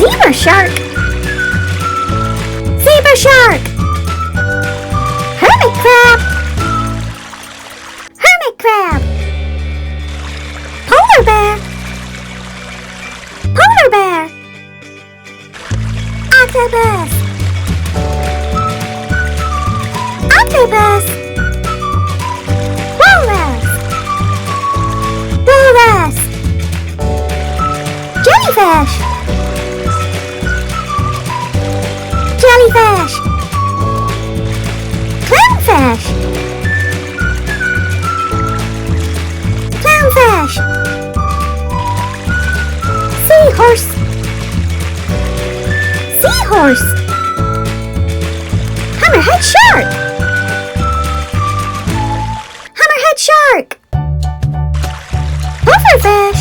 Zebra shark. Zebra shark. Hermit crab. Hermit crab. Polar bear. Polar bear. Octopus. Octopus. Walrus. Walrus. Jellyfish. Jellyfish. Clownfish. Clownfish. Seahorse. Seahorse. Hammerhead shark. Hammerhead shark. Pufferfish.